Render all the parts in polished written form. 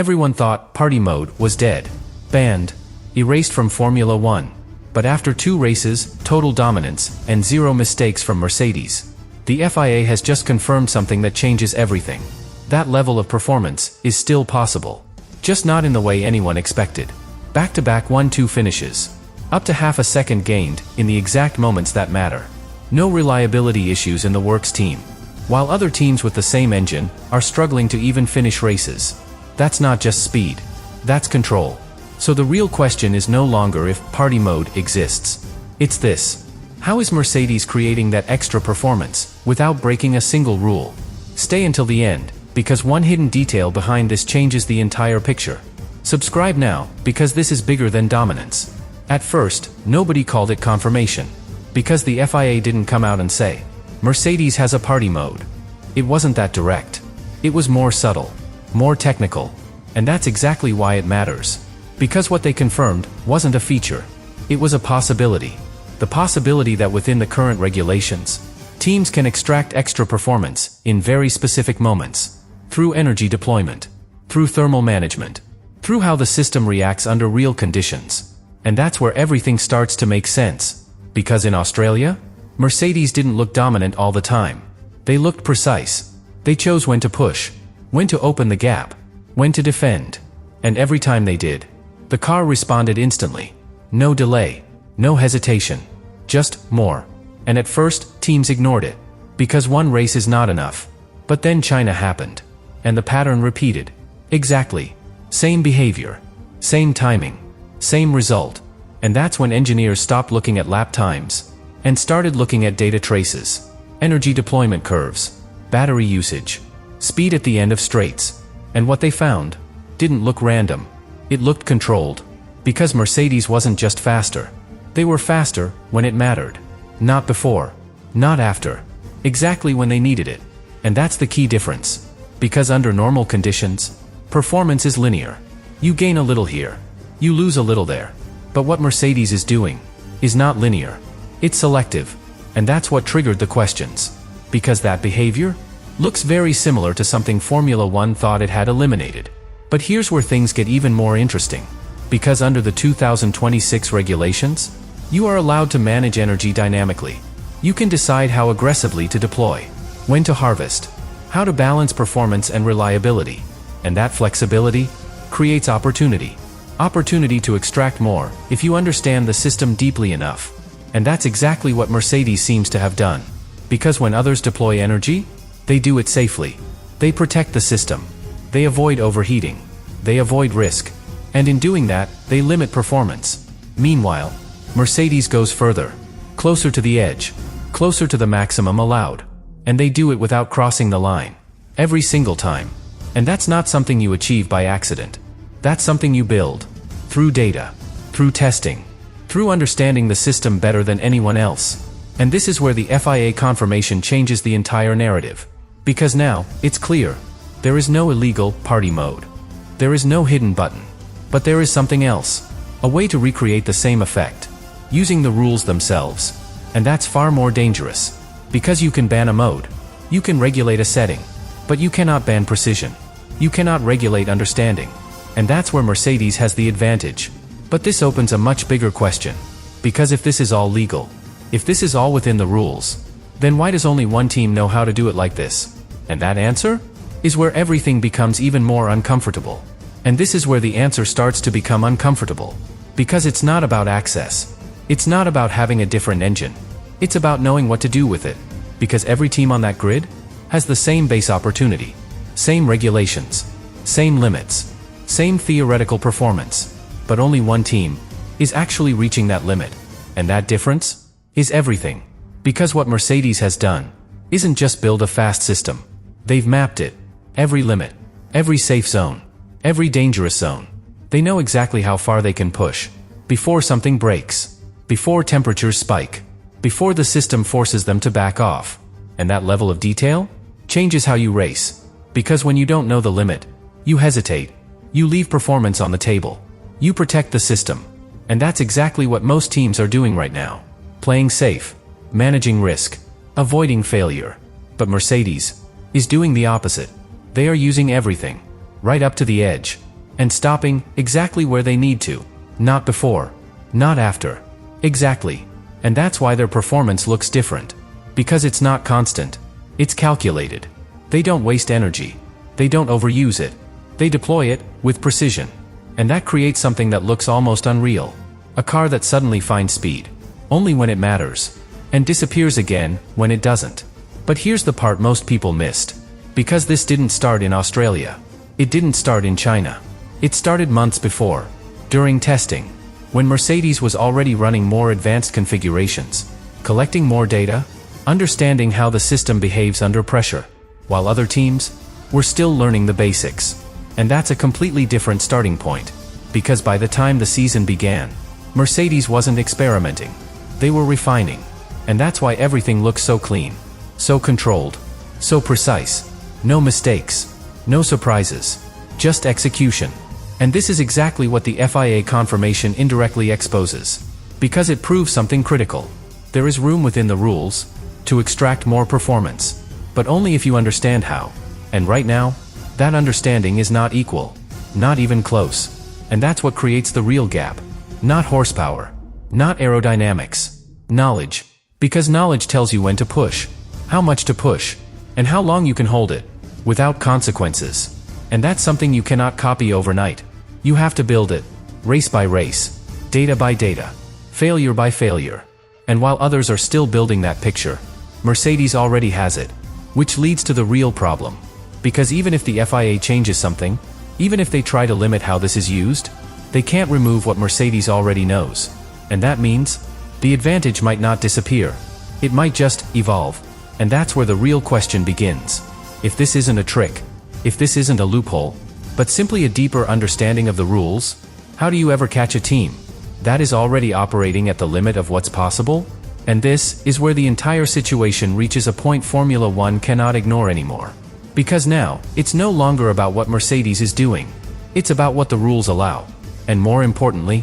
Everyone thought party mode was dead, banned, erased from Formula 1. But after 2 races, total dominance, and 0 mistakes from Mercedes, the FIA has just confirmed something that changes everything. That level of performance is still possible. Just not in the way anyone expected. Back-to-back 1-2 finishes. Up to half a second gained, in the exact moments that matter. No reliability issues in the works team. While other teams with the same engine are struggling to even finish races. That's not just speed. That's control. So the real question is no longer if party mode exists. It's this. How is Mercedes creating that extra performance without breaking a single rule? Stay until the end, because one hidden detail behind this changes the entire picture. Subscribe now, because this is bigger than dominance. At first, nobody called it confirmation. Because the FIA didn't come out and say, Mercedes has a party mode. It wasn't that direct. It was more subtle, more technical. And that's exactly why it matters. Because what they confirmed wasn't a feature. It was a possibility. The possibility that within the current regulations, teams can extract extra performance in very specific moments. Through energy deployment. Through thermal management. Through how the system reacts under real conditions. And that's where everything starts to make sense. Because in Australia, Mercedes didn't look dominant all the time. They looked precise. They chose when to push, when to open the gap, when to defend. And every time they did, the car responded instantly. No delay, no hesitation, just more. And at first, teams ignored it, because one race is not enough. But then China happened. And the pattern repeated. Exactly. Same behavior, same timing, same result. And that's when engineers stopped looking at lap times and started looking at data traces, energy deployment curves, battery usage, speed at the end of straights. And what they found didn't look random. It looked controlled. Because Mercedes wasn't just faster. They were faster when it mattered. Not before. Not after. Exactly when they needed it. And that's the key difference. Because under normal conditions, performance is linear. You gain a little here. You lose a little there. But what Mercedes is doing is not linear. It's selective. And that's what triggered the questions. Because that behavior looks very similar to something Formula 1 thought it had eliminated. But here's where things get even more interesting. Because under the 2026 regulations, you are allowed to manage energy dynamically. You can decide how aggressively to deploy, when to harvest, how to balance performance and reliability. And that flexibility creates opportunity. Opportunity to extract more if you understand the system deeply enough. And that's exactly what Mercedes seems to have done. Because when others deploy energy, they do it safely. They protect the system. They avoid overheating. They avoid risk. And in doing that, they limit performance. Meanwhile, Mercedes goes further. Closer to the edge. Closer to the maximum allowed. And they do it without crossing the line. Every single time. And that's not something you achieve by accident. That's something you build. Through data. Through testing. Through understanding the system better than anyone else. And this is where the FIA confirmation changes the entire narrative. Because now, it's clear. There is no illegal party mode. There is no hidden button. But there is something else. A way to recreate the same effect. Using the rules themselves. And that's far more dangerous. Because you can ban a mode. You can regulate a setting. But you cannot ban precision. You cannot regulate understanding. And that's where Mercedes has the advantage. But this opens a much bigger question. Because if this is all legal, if this is all within the rules, then why does only one team know how to do it like this? And that answer is where everything becomes even more uncomfortable. And this is where the answer starts to become uncomfortable. Because it's not about access. It's not about having a different engine. It's about knowing what to do with it. Because every team on that grid has the same base opportunity, same regulations, same limits, same theoretical performance. But only one team is actually reaching that limit. And that difference is everything. Because what Mercedes has done isn't just build a fast system. They've mapped it. Every limit, every safe zone, every dangerous zone. They know exactly how far they can push before something breaks, before temperatures spike, before the system forces them to back off. And that level of detail changes how you race. Because when you don't know the limit, you hesitate. You leave performance on the table. You protect the system. And that's exactly what most teams are doing right now. Playing safe, managing risk, avoiding failure. But Mercedes is doing the opposite. They are using everything, right up to the edge. and stopping exactly where they need to. Not before. Not after. Exactly. And that's why their performance looks different. Because it's not constant. It's calculated. They don't waste energy. They don't overuse it. They deploy it with precision. And that creates something that looks almost unreal. A car that suddenly finds speed only when it matters, and disappears again when it doesn't. But here's the part most people missed. Because this didn't start in Australia. It didn't start in China. It started months before, during testing, when Mercedes was already running more advanced configurations, collecting more data, understanding how the system behaves under pressure, while other teams were still learning the basics. And that's a completely different starting point, because by the time the season began, Mercedes wasn't experimenting. They were refining. And that's why everything looks so clean, so controlled, so precise. No mistakes, no surprises, just execution. And this is exactly what the FIA confirmation indirectly exposes. Because it proves something critical. There is room within the rules to extract more performance, but only if you understand how. And right now, that understanding is not equal, not even close. And that's what creates the real gap. Not horsepower, not aerodynamics, knowledge. Because knowledge tells you when to push, how much to push, and how long you can hold it, without consequences. And that's something you cannot copy overnight. You have to build it, race by race, data by data, failure by failure. And while others are still building that picture, Mercedes already has it. Which leads to the real problem. Because even if the FIA changes something, even if they try to limit how this is used, they can't remove what Mercedes already knows. And that means, the advantage might not disappear. It might just evolve. And that's where the real question begins. If this isn't a trick, if this isn't a loophole, but simply a deeper understanding of the rules, how do you ever catch a team that is already operating at the limit of what's possible? And this is where the entire situation reaches a point Formula One cannot ignore anymore. Because now, it's no longer about what Mercedes is doing. It's about what the rules allow. And more importantly,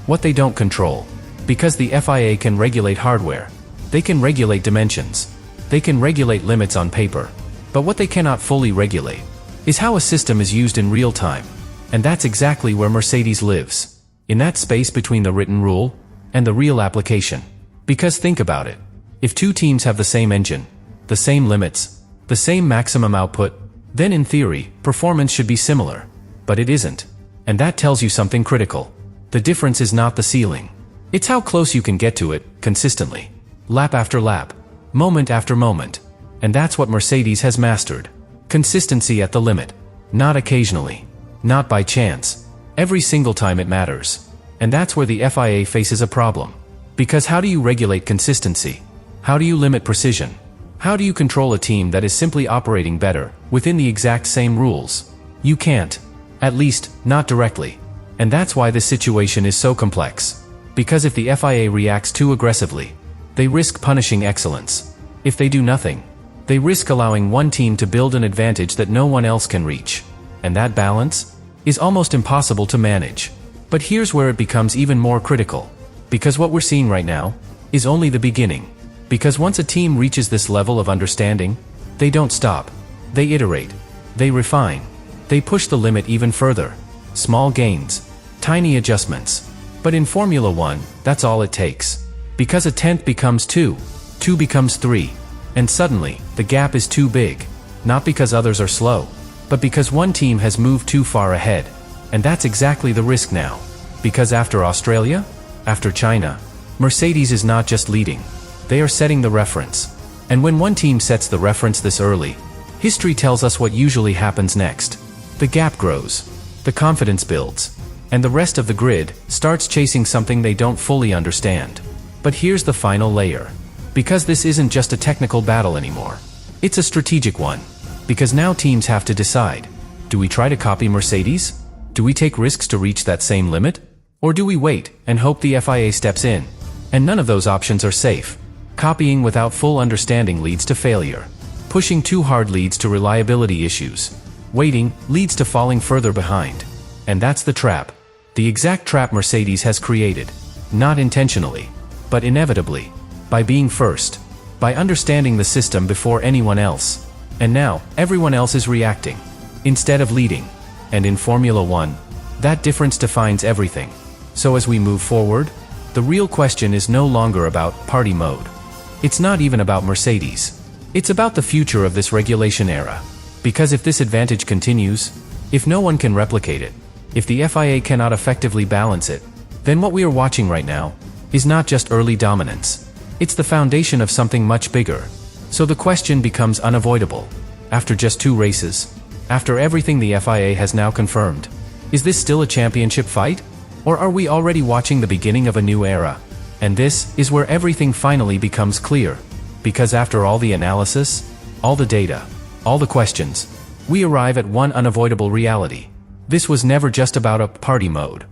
what they don't control. Because the FIA can regulate hardware. They can regulate dimensions. They can regulate limits on paper. But what they cannot fully regulate is how a system is used in real time. And that's exactly where Mercedes lives. In that space between the written rule and the real application. Because think about it. If two teams have the same engine, the same limits, the same maximum output, then in theory, performance should be similar. But it isn't. And that tells you something critical. The difference is not the ceiling. It's how close you can get to it, consistently. Lap after lap. Moment after moment. And that's what Mercedes has mastered. Consistency at the limit. Not occasionally. Not by chance. Every single time it matters. And that's where the FIA faces a problem. Because how do you regulate consistency? How do you limit precision? How do you control a team that is simply operating better, within the exact same rules? You can't. At least, not directly. And that's why this situation is so complex. Because if the FIA reacts too aggressively, they risk punishing excellence. If they do nothing, they risk allowing one team to build an advantage that no one else can reach. And that balance is almost impossible to manage. But here's where it becomes even more critical. Because what we're seeing right now is only the beginning. Because once a team reaches this level of understanding, they don't stop. They iterate. They refine. They push the limit even further. Small gains. Tiny adjustments. But in Formula One, that's all it takes. Because a tenth becomes 2. 2 becomes 3. And suddenly, the gap is too big. Not because others are slow, but because one team has moved too far ahead. And that's exactly the risk now. Because after Australia, after China, Mercedes is not just leading. They are setting the reference. And when one team sets the reference this early, history tells us what usually happens next. The gap grows. The confidence builds. And the rest of the grid starts chasing something they don't fully understand. But here's the final layer. Because this isn't just a technical battle anymore. It's a strategic one. Because now teams have to decide. Do we try to copy Mercedes? Do we take risks to reach that same limit? Or do we wait and hope the FIA steps in? And none of those options are safe. Copying without full understanding leads to failure. Pushing too hard leads to reliability issues. Waiting leads to falling further behind. And that's the trap. The exact trap Mercedes has created. Not intentionally, but inevitably. By being first. By understanding the system before anyone else. And now, everyone else is reacting, instead of leading. And in Formula One, That difference defines everything. So as we move forward, the real question is no longer about party mode. It's not even about Mercedes. It's about the future of this regulation era. Because if this advantage continues, if no one can replicate it, if the FIA cannot effectively balance it, then what we are watching right now is not just early dominance. It's the foundation of something much bigger. So the question becomes unavoidable. After just 2 races, after everything the FIA has now confirmed, is this still a championship fight? Or are we already watching the beginning of a new era? And this is where everything finally becomes clear. Because after all the analysis, all the data, all the questions, we arrive at one unavoidable reality. This was never just about a party mode.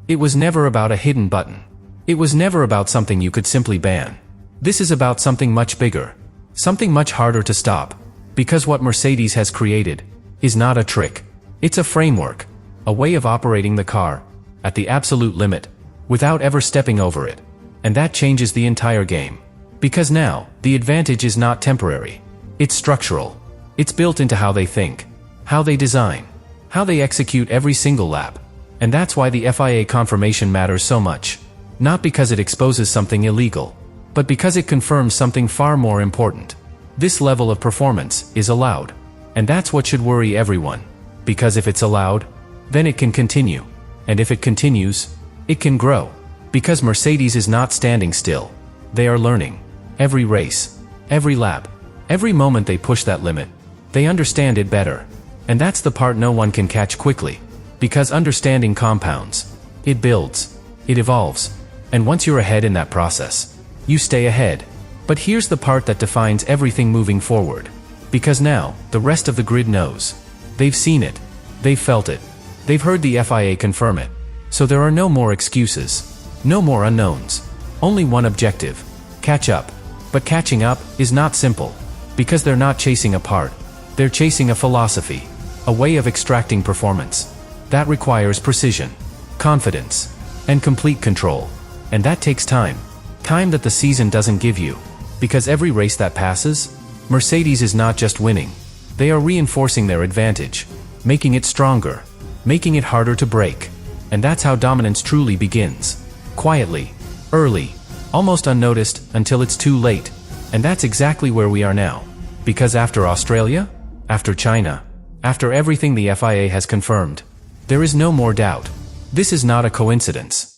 It was never about a hidden button. It was never about something you could simply ban. This is about something much bigger, something much harder to stop. Because what Mercedes has created is not a trick. It's a framework, a way of operating the car at the absolute limit, without ever stepping over it. And that changes the entire game. Because now, the advantage is not temporary. It's structural. It's built into how they think, how they design, how they execute every single lap. And that's why the FIA confirmation matters so much. Not because it exposes something illegal, but because it confirms something far more important. This level of performance is allowed. And that's what should worry everyone. Because if it's allowed, then it can continue. And if it continues, it can grow. Because Mercedes is not standing still. They are learning. Every race, every lap, every moment they push that limit, they understand it better. And that's the part no one can catch quickly. Because understanding compounds. It builds. It evolves. And once you're ahead in that process, you stay ahead. But here's the part that defines everything moving forward. Because now, the rest of the grid knows. They've seen it. They've felt it. They've heard the FIA confirm it. So there are no more excuses. No more unknowns. Only one objective. Catch up. But catching up is not simple. Because they're not chasing a part. They're chasing a philosophy. A way of extracting performance. That requires precision, confidence, and complete control. And that takes time. Time that the season doesn't give you. Because every race that passes, Mercedes is not just winning. They are reinforcing their advantage. Making it stronger. Making it harder to break. And that's how dominance truly begins. Quietly. Early. Almost unnoticed until it's too late. And that's exactly where we are now. Because after Australia, after China, after everything the FIA has confirmed, there is no more doubt. This is not a coincidence.